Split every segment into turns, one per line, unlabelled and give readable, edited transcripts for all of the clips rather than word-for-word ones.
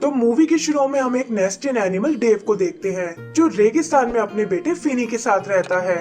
तो मूवी की शुरू में हम एक नेस्टियन एनिमल डेव को देखते हैं जो रेगिस्तान में अपने बेटे फिनी के साथ रहता है।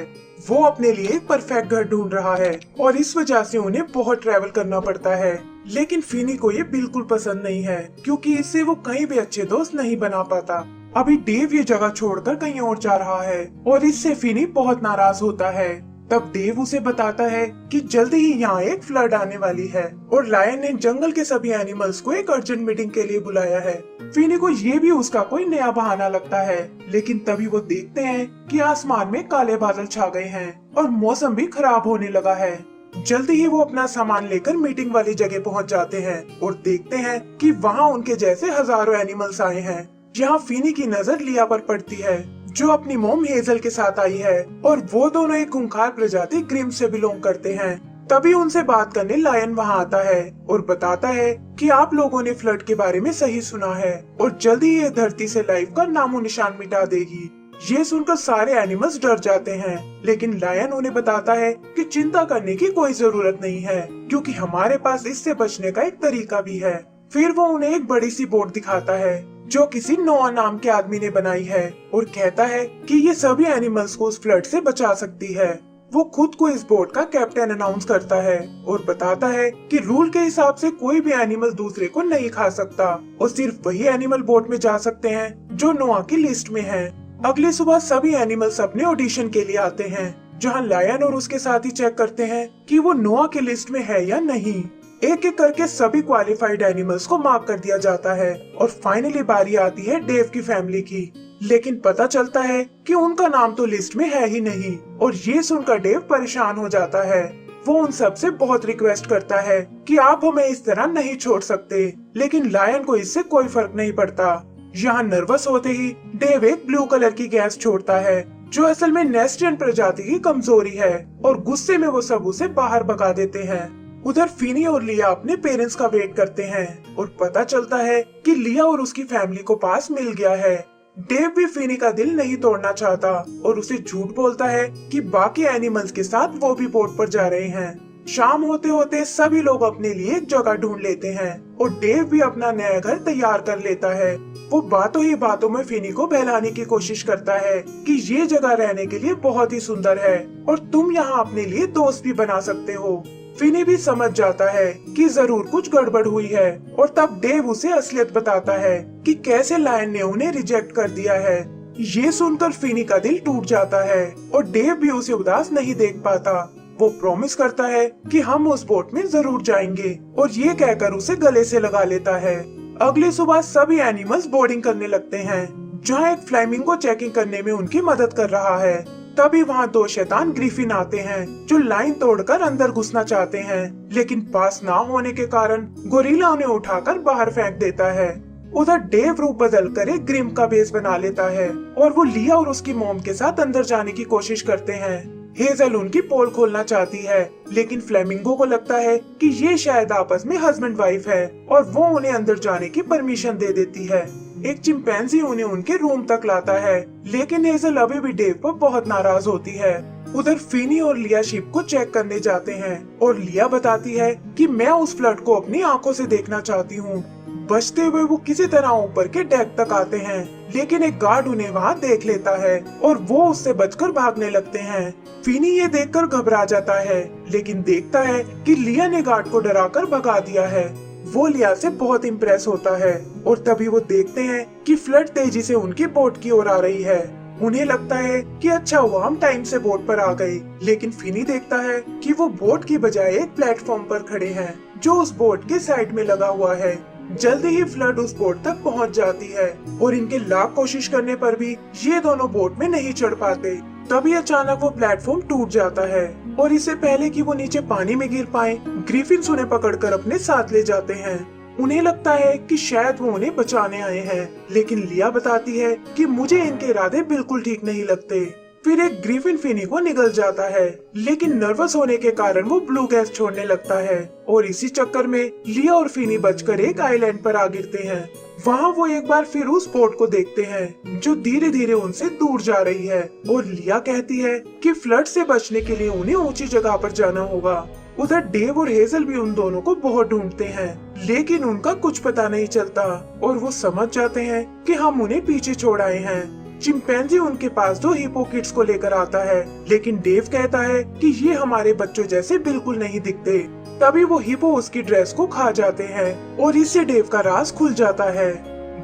वो अपने लिए एक परफेक्ट घर ढूंढ रहा है और इस वजह से उन्हें बहुत ट्रैवल करना पड़ता है। लेकिन फिनी को ये बिल्कुल पसंद नहीं है क्योंकि इससे वो कहीं भी अच्छे दोस्त नहीं बना पाता। अभी डेव ये जगह छोड़कर कहीं और जा रहा है और इससे फिनी बहुत नाराज होता है। तब डेव उसे बताता है कि जल्दी ही यहाँ एक फ्लड आने वाली है और लायन ने जंगल के सभी एनिमल्स को एक अर्जेंट मीटिंग के लिए बुलाया है। फिनी को ये भी उसका कोई नया बहाना लगता है, लेकिन तभी वो देखते हैं कि आसमान में काले बादल छा गए हैं और मौसम भी खराब होने लगा है। जल्दी ही वो अपना सामान लेकर मीटिंग वाली जगह पहुंच जाते हैं और देखते हैं कि वहाँ उनके जैसे हजारों एनिमल्स आए हैं। यहाँ फिनी की नजर लिया पर पड़ती है जो अपनी मोम हेजल के साथ आई है और वो दोनों एक खूंखार प्रजाति ग्रिम से बिलोंग करते हैं। तभी उनसे बात करने लायन वहाँ आता है और बताता है कि आप लोगों ने फ्लड के बारे में सही सुना है और जल्दी ही ये धरती से लाइफ का नामो निशान मिटा देगी। ये सुनकर सारे एनिमल्स डर जाते हैं, लेकिन लायन उन्हें बताता है कि चिंता करने की कोई जरूरत नहीं है क्योंकि हमारे पास इससे बचने का एक तरीका भी है। फिर वो उन्हें एक बड़ी सी बोट दिखाता है जो किसी नोआ नाम के आदमी ने बनाई है और कहता है कि ये सभी एनिमल्स को उस फ्लड से बचा सकती है। वो खुद को इस बोट का कैप्टन अनाउंस करता है और बताता है कि रूल के हिसाब से कोई भी एनिमल दूसरे को नहीं खा सकता और सिर्फ वही एनिमल बोट में जा सकते हैं जो नोआ की लिस्ट में है। अगली सुबह सभी एनिमल्स अपने ऑडिशन के लिए आते हैं जहाँ लायन और उसके साथी चेक करते हैं कि वो नोआ की लिस्ट में है या नहीं। एक एक करके सभी क्वालिफाइड एनिमल्स को मार्क कर दिया जाता है और फाइनली बारी आती है डेव की फैमिली की। लेकिन पता चलता है कि उनका नाम तो लिस्ट में है ही नहीं और ये सुनकर डेव परेशान हो जाता है। वो उन सब से बहुत रिक्वेस्ट करता है कि आप हमें इस तरह नहीं छोड़ सकते, लेकिन लायन को इससे कोई फर्क नहीं पड़ता। यहाँ नर्वस होते ही डेव एक ब्लू कलर की गैस छोड़ता है जो असल में नेस्टियन प्रजाति की कमजोरी है और गुस्से में वो सब उसे बाहर भगा देते हैं। उधर फिनी और लिया अपने पेरेंट्स का वेट करते हैं और पता चलता है कि लिया और उसकी फैमिली को पास मिल गया है। डेव भी फिनी का दिल नहीं तोड़ना चाहता और उसे झूठ बोलता है कि बाकी एनिमल्स के साथ वो भी बोट पर जा रहे हैं। शाम होते होते सभी लोग अपने लिए एक जगह ढूंढ लेते हैं और डेव भी अपना नया घर तैयार कर लेता है। वो बातों ही बातों में फिनी को बहलाने की कोशिश करता है कि ये जगह रहने के लिए बहुत ही सुंदर है और तुम यहाँ अपने लिए दोस्त भी बना सकते हो। फिनी भी समझ जाता है कि जरूर कुछ गड़बड़ हुई है और तब डेव उसे असलियत बताता है कि कैसे लायन ने उन्हें रिजेक्ट कर दिया है। ये सुनकर फिनी का दिल टूट जाता है और डेव भी उसे उदास नहीं देख पाता। वो प्रॉमिस करता है कि हम उस बोट में जरूर जाएंगे और ये कहकर उसे गले से लगा लेता है। अगली सुबह सभी एनिमल्स बोर्डिंग करने लगते हैं जहाँ एक फ्लेमिंगो चेकिंग करने में उनकी मदद कर रहा है। तभी वहाँ दो शैतान ग्रिफिन आते हैं जो लाइन तोड़कर अंदर घुसना चाहते हैं, लेकिन पास ना होने के कारण गोरिल्ला उन्हें उठाकर बाहर फेंक देता है। उधर डेव रूप बदल कर एक ग्रिम का बेस बना लेता है और वो लिया और उसकी मॉम के साथ अंदर जाने की कोशिश करते हैं। हेजल उनकी पोल खोलना चाहती है, लेकिन फ्लेमिंगो को लगता है कि ये शायद आपस में हस्बैंड वाइफ है और वो उन्हें अंदर जाने की परमिशन दे देती है। एक चिंपैंजी उन्हें उनके रूम तक लाता है, लेकिन हेजल अभी भी डेव पर बहुत नाराज होती है। उधर फिनी और लिया शिप को चेक करने जाते हैं और लिया बताती है कि मैं उस फ्लड को अपनी आंखों से देखना चाहती हूँ। बचते हुए वो किसी तरह ऊपर के डेक तक आते हैं, लेकिन एक गार्ड उन्हें वहाँ देख लेता है और वो उससे बचकर भागने लगते हैं। फिनी ये देखकर घबरा जाता है, लेकिन देखता है कि लिया ने गार्ड को डराकर भगा दिया है। वो लिया से बहुत इम्प्रेस होता है और तभी वो देखते हैं कि फ्लड तेजी से उनकी बोट की ओर आ रही है। उन्हें लगता है कि अच्छा हुआ हम टाइम से बोट पर आ गए, लेकिन फिनी देखता है कि वो बोट की बजाय एक प्लेटफॉर्म पर खड़े हैं जो उस बोट के साइड में लगा हुआ है। जल्दी ही फ्लड उस बोट तक पहुंच जाती है और इनके लाख कोशिश करने पर भी ये दोनों बोट में नहीं चढ़ पाते। तभी अचानक वो प्लेटफॉर्म टूट जाता है और इससे पहले कि वो नीचे पानी में गिर पाए, ग्रिफिन्स उन्हें पकड़कर अपने साथ ले जाते हैं। उन्हें लगता है कि शायद वो उन्हें बचाने आए हैं, लेकिन लिया बताती है कि मुझे इनके इरादे बिल्कुल ठीक नहीं लगते। फिर एक ग्रिफिन फिनी को निगल जाता है, लेकिन नर्वस होने के कारण वो ब्लू गैस छोड़ने लगता है और इसी चक्कर में लिया और फिनी बचकर एक आइलैंड पर आ गिरते हैं। वहाँ वो एक बार फिर उस बोट को देखते हैं जो धीरे धीरे उनसे दूर जा रही है और लिया कहती है कि फ्लड से बचने के लिए उन्हें ऊंची जगह पर जाना होगा। उधर डेव और हेजल भी उन दोनों को बहुत ढूंढते हैं, लेकिन उनका कुछ पता नहीं चलता और वो समझ जाते हैं कि हम उन्हें पीछे छोड़ आए हैं। चिंपैंजी उनके पास 2 हिप्पो किड्स को लेकर आता है, लेकिन डेव कहता है कि ये हमारे बच्चों जैसे बिल्कुल नहीं दिखते। तभी वो हिप्पो उसकी ड्रेस को खा जाते हैं और इससे डेव का राज खुल जाता है।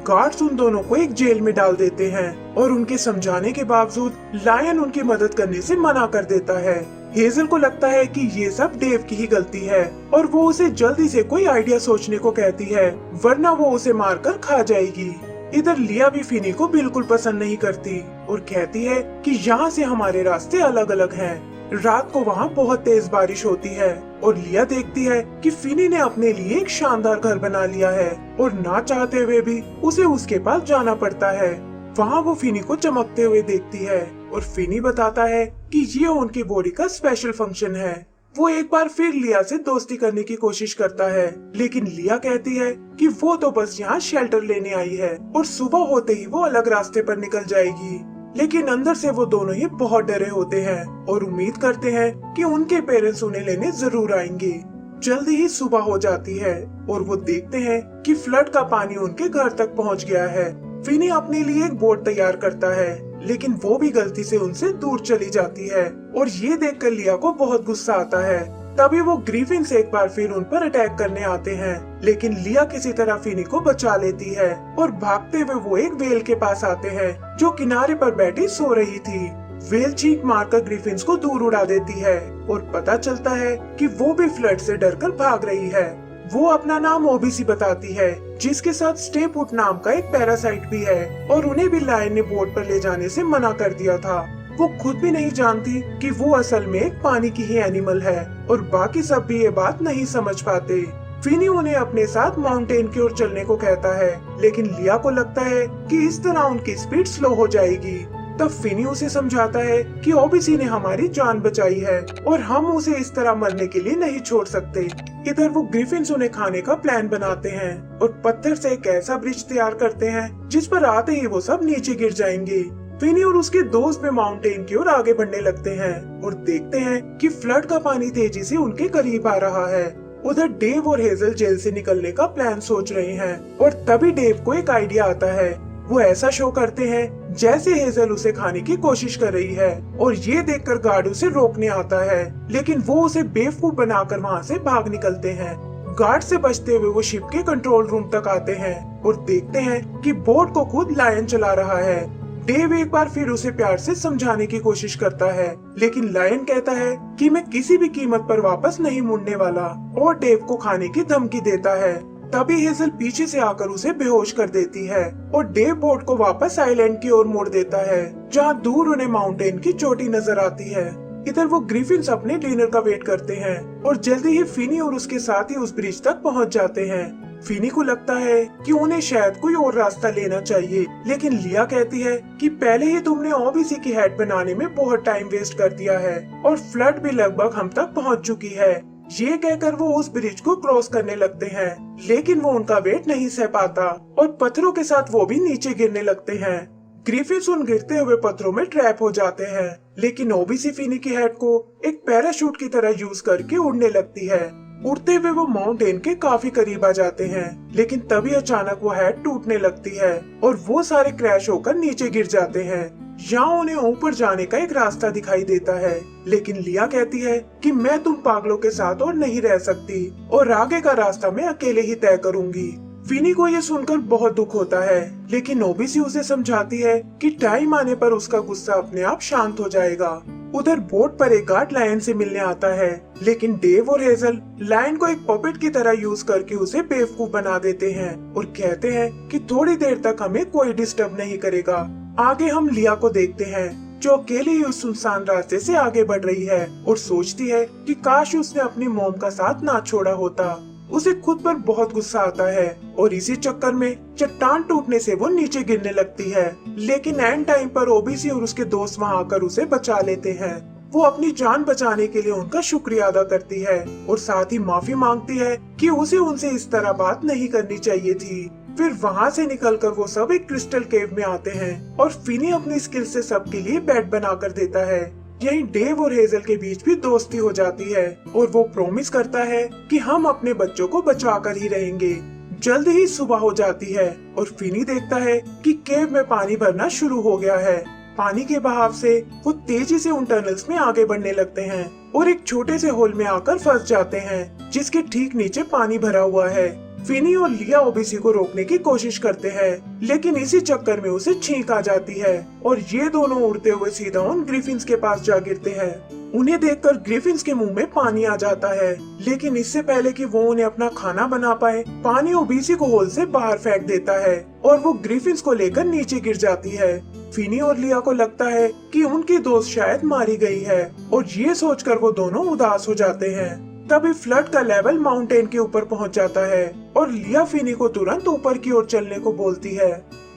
गार्ड्स उन दोनों को एक जेल में डाल देते हैं और उनके समझाने के बावजूद लायन उनकी मदद करने से मना कर देता है। हेजल को लगता है कि ये सब डेव की ही गलती है और वो उसे जल्दी से कोई आइडिया सोचने को कहती है, वरना वो उसे मारकर खा जाएगी। इधर लिया भी फिनी को बिल्कुल पसंद नहीं करती और कहती है कि यहाँ से हमारे रास्ते अलग अलग हैं। रात को वहाँ बहुत तेज बारिश होती है और लिया देखती है कि फिनी ने अपने लिए एक शानदार घर बना लिया है और ना चाहते हुए भी उसे उसके पास जाना पड़ता है। वहाँ वो फिनी को चमकते हुए देखती है और फिनी बताता है कि ये उनकी बॉडी का स्पेशल फंक्शन है। वो एक बार फिर लिया से दोस्ती करने की कोशिश करता है, लेकिन लिया कहती है कि वो तो बस यहाँ शेल्टर लेने आई है और सुबह होते ही वो अलग रास्ते पर निकल जाएगी। लेकिन अंदर से वो दोनों ही बहुत डरे होते हैं और उम्मीद करते हैं कि उनके पेरेंट्स उन्हें लेने जरूर आएंगे। जल्दी ही सुबह हो जाती है और वो देखते हैं कि फ्लड का पानी उनके घर तक पहुंच गया है। फिनी अपने लिए एक बोट तैयार करता है, लेकिन वो भी गलती से उनसे दूर चली जाती है और ये देखकर लिया को बहुत गुस्सा आता है। तभी वो ग्रीफिन्स एक बार फिर उन पर अटैक करने आते हैं, लेकिन लिया किसी तरह फिनी को बचा लेती है और भागते हुए वो एक वेल के पास आते हैं जो किनारे पर बैठी सो रही थी। वेल चीख मारकर ग्रीफिन्स को दूर उड़ा देती है और पता चलता है कि वो भी फ्लड से डरकर भाग रही है। वो अपना नाम ओबीसी बताती है, जिसके साथ स्टे पुट नाम का एक पैरासाइट भी है और उन्हें भी लायन ने बोट पर ले जाने से मना कर दिया था। वो खुद भी नहीं जानती कि वो असल में एक पानी की ही एनिमल है और बाकी सब भी ये बात नहीं समझ पाते। फिनी उन्हें अपने साथ माउंटेन की ओर चलने को कहता है, लेकिन लिया को लगता है कि इस तरह उनकी स्पीड स्लो हो जाएगी। तब फिनी उसे समझाता है कि ओबीसी ने हमारी जान बचाई है और हम उसे इस तरह मरने के लिए नहीं छोड़ सकते। इधर वो ग्रिफिन्स उन्हें खाने का प्लान बनाते हैं और पत्थर से एक ऐसा ब्रिज तैयार करते हैं जिस पर आते ही वो सब नीचे गिर जाएंगे। फिनी और उसके दोस्त भी माउंटेन की ओर आगे बढ़ने लगते हैं और देखते हैं कि फ्लड का पानी तेजी से उनके करीब आ रहा है। उधर डेव और हेजल जेल से निकलने का प्लान सोच रहे हैं और तभी डेव को एक आइडिया आता है। वो ऐसा शो करते हैं जैसे हेजल उसे खाने की कोशिश कर रही है और ये देखकर गार्ड उसे रोकने आता है, लेकिन वो उसे बेवकूफ बनाकर वहाँ से भाग निकलते हैं। गार्ड से बचते हुए वो शिप के कंट्रोल रूम तक आते हैं और देखते हैं कि बोट को खुद लायन चला रहा है। डेव एक बार फिर उसे प्यार से समझाने की कोशिश करता है, लेकिन लायन कहता है कि मैं किसी भी कीमत पर वापस नहीं मुड़ने वाला और डेव को खाने की धमकी देता है। तभी हेजल पीछे से आकर उसे बेहोश कर देती है और डेव बोट को वापस आइलैंड की ओर मोड़ देता है, जहाँ दूर उन्हें माउंटेन की चोटी नजर आती है। इधर वो ग्रिफिन्स अपने डिनर का वेट करते हैं और जल्दी ही फिनी और उसके साथ ही उस ब्रिज तक पहुँच जाते हैं। फिनी को लगता है कि उन्हें शायद कोई और रास्ता लेना चाहिए, लेकिन लिया कहती है कि पहले ही तुमने ओबीसी की हेड बनाने में बहुत टाइम वेस्ट कर दिया है और फ्लड भी लगभग हम तक पहुंच चुकी है। ये कहकर वो उस ब्रिज को क्रॉस करने लगते हैं, लेकिन वो उनका वेट नहीं सह पाता और पत्थरों के साथ वो भी नीचे गिरने लगते हैं। ग्रिफिन्स उन गिरते हुए पत्थरों में ट्रैप हो जाते हैं, लेकिन ओबीसी फिनी की हेड को एक पैराशूट की तरह यूज करके उड़ने लगती है। उड़ते हुए वो माउंटेन के काफी करीब आ जाते हैं, लेकिन तभी अचानक वो हेड टूटने लगती है और वो सारे क्रैश होकर नीचे गिर जाते हैं। यहाँ उन्हें ऊपर जाने का एक रास्ता दिखाई देता है, लेकिन लिया कहती है कि मैं तुम पागलों के साथ और नहीं रह सकती और आगे का रास्ता मैं अकेले ही तय करूंगी। फिनी को ये सुनकर बहुत दुख होता है, लेकिन ओबीसी उसे समझाती है कि टाइम आने पर उसका गुस्सा अपने आप शांत हो जाएगा। उधर बोट पर एक गार्ड लायन से मिलने आता है, लेकिन डेव और हेजल लायन को एक पपेट की तरह यूज करके उसे बेवकूफ बना देते हैं और कहते हैं कि थोड़ी देर तक हमें कोई डिस्टर्ब नहीं करेगा। आगे हम लिया को देखते हैं जो अकेले ही उस सुनसान रास्ते से आगे बढ़ रही है और सोचती है कि काश उसने अपनी मोम का साथ ना छोड़ा होता। उसे खुद पर बहुत गुस्सा आता है और इसी चक्कर में चट्टान टूटने से वो नीचे गिरने लगती है, लेकिन एंड टाइम पर ओबीसी और उसके दोस्त वहां आकर उसे बचा लेते हैं। वो अपनी जान बचाने के लिए उनका शुक्रिया अदा करती है और साथ ही माफी मांगती है कि उसे उनसे इस तरह बात नहीं करनी चाहिए थी। फिर वहाँ से निकलकर वो सब एक क्रिस्टल केव में आते हैं और फिनी अपनी स्किल से सबके लिए बेड बना कर देता है, यहीं डेव और हेजल के बीच भी दोस्ती हो जाती है और वो प्रॉमिस करता है कि हम अपने बच्चों को बचा कर ही रहेंगे। जल्द ही सुबह हो जाती है और फिनी देखता है कि केव में पानी भरना शुरू हो गया है। पानी के बहाव से वो तेजी से उन टनल्स में आगे बढ़ने लगते हैं और एक छोटे से होल में आकर फंस जाते हैं जिसके ठीक नीचे पानी भरा हुआ है। फिनी और लिया ओबीसी को रोकने की कोशिश करते हैं, लेकिन इसी चक्कर में उसे छींक आ जाती है और ये दोनों उड़ते हुए सीधा उन ग्रिफिन्स के पास जा गिरते हैं। उन्हें देखकर ग्रिफिन्स के मुंह में पानी आ जाता है, लेकिन इससे पहले कि वो उन्हें अपना खाना बना पाए, पानी ओबीसी को होल से बाहर फेंक देता है और वो ग्रिफिन्स को लेकर नीचे गिर जाती है। फिनी और लिया को लगता है कि उनकी दोस्त शायद मारी गई है और ये सोचकर वो दोनों उदास हो जाते हैं। तभी फ्लड का लेवल माउंटेन के ऊपर पहुंच जाता है और लिया फिनी को तुरंत ऊपर की ओर चलने को बोलती है।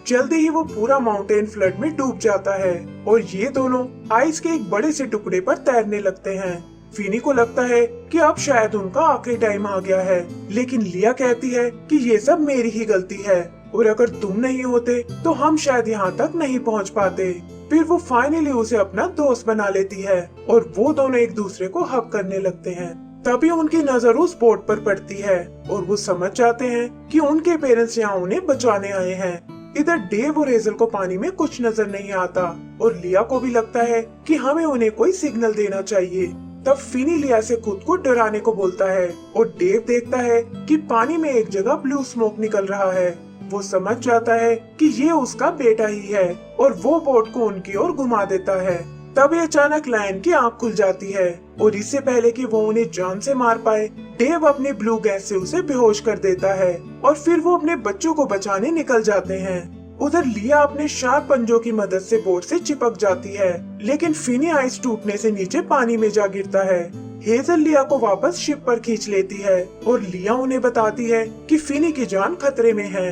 जल्दी ही वो पूरा माउंटेन फ्लड में डूब जाता है और ये दोनों आइस के एक बड़े से टुकड़े पर तैरने लगते हैं। फिनी को लगता है कि अब शायद उनका आखिरी टाइम आ गया है, लेकिन लिया कहती है कि ये सब मेरी ही गलती है और अगर तुम नहीं होते तो हम शायद यहाँ तक नहीं पहुँच पाते। फिर वो फाइनली उसे अपना दोस्त बना लेती है और वो दोनों एक दूसरे को हग करने लगते हैं। तभी उनकी नजर उस बोट पर पड़ती है और वो समझ जाते हैं कि उनके पेरेंट्स यहाँ उन्हें बचाने आए हैं। इधर डेव और हेजल को पानी में कुछ नजर नहीं आता और लिया को भी लगता है कि हमें उन्हें कोई सिग्नल देना चाहिए। तब फिनी लिया से खुद को डराने को बोलता है और डेव देखता है कि पानी में एक जगह ब्लू स्मोक निकल रहा है। वो समझ जाता है कि ये उसका बेटा ही है और वो बोट को उनकी ओर घुमा देता है। तभी अचानक लायन की आंख खुल जाती है और इससे पहले कि वो उन्हें जान से मार पाए, डेव अपनी ब्लू गैस से उसे बेहोश कर देता है और फिर वो अपने बच्चों को बचाने निकल जाते हैं। उधर लिया अपने शार्प पंजों की मदद से बोट से चिपक जाती है, लेकिन फिनी आइस टूटने से नीचे पानी में जा गिरता है। हेजल लिया को वापस शिप पर खींच लेती है और लिया उन्हें बताती है कि फिनी की जान खतरे में है।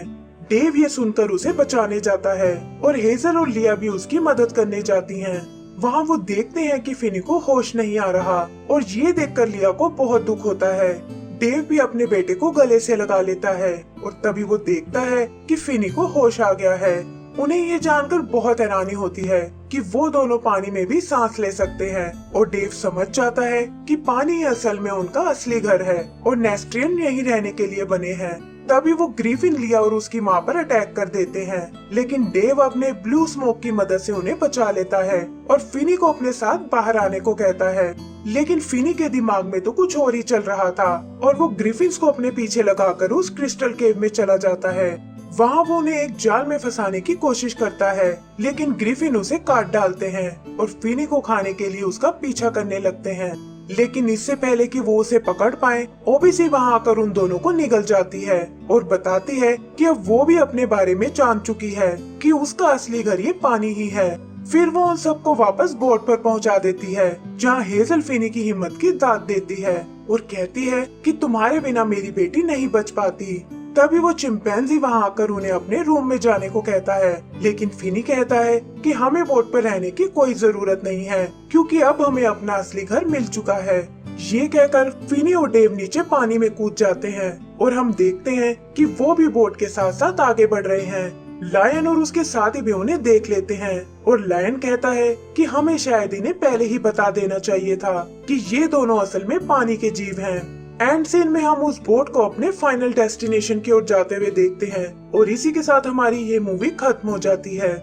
डेव ये सुनकर उसे बचाने जाता है और हेजल और लिया भी उसकी मदद करने जाती हैं। वहाँ वो देखते हैं कि फिनी को होश नहीं आ रहा और ये देखकर लिया को बहुत दुख होता है। डेव भी अपने बेटे को गले से लगा लेता है और तभी वो देखता है कि फिनी को होश आ गया है। उन्हें ये जानकर बहुत हैरानी होती है कि वो दोनों पानी में भी सांस ले सकते हैं और डेव समझ जाता है कि पानी असल में उनका असली घर है और नेस्ट्रियन यहीं रहने के लिए बने हैं। तभी वो ग्रिफिन लिया और उसकी माँ पर अटैक कर देते हैं, लेकिन डेव अपने ब्लू स्मोक की मदद से उन्हें बचा लेता है और फिनी को अपने साथ बाहर आने को कहता है। लेकिन फिनी के दिमाग में तो कुछ और ही चल रहा था और वो ग्रिफिन्स को अपने पीछे लगाकर उस क्रिस्टल केव में चला जाता है। वहाँ वो उन्हें एक जाल में फंसाने की कोशिश करता है, लेकिन ग्रिफिन उसे काट डालते हैं और फिनी को खाने के लिए उसका पीछा करने लगते हैं। लेकिन इससे पहले कि वो उसे पकड़ पाए, ओबीसी वहाँ आकर उन दोनों को निगल जाती है और बताती है कि अब वो भी अपने बारे में जान चुकी है कि उसका असली घर ये पानी ही है। फिर वो उन सबको वापस बोट पर पहुँचा देती है, जहाँ हेजल फिनी की हिम्मत की दाद देती है और कहती है कि तुम्हारे बिना मेरी बेटी नहीं बच पाती। तभी वो चिंपैंजी वहाँ आकर उन्हें अपने रूम में जाने को कहता है, लेकिन फिनी कहता है कि हमें बोट पर रहने की कोई जरूरत नहीं है क्योंकि अब हमें अपना असली घर मिल चुका है। ये कहकर फिनी और डेव नीचे पानी में कूद जाते हैं और हम देखते हैं कि वो भी बोट के साथ साथ आगे बढ़ रहे हैं। लायन और उसके साथी भी उन्हें देख लेते हैं और लायन कहता है कि हमें शायद इन्हें पहले ही बता देना चाहिए था कि ये दोनों असल में पानी के जीव हैं। एंड सीन में हम उस बोट को अपने फाइनल डेस्टिनेशन की ओर जाते हुए देखते हैं और इसी के साथ हमारी ये मूवी खत्म हो जाती है।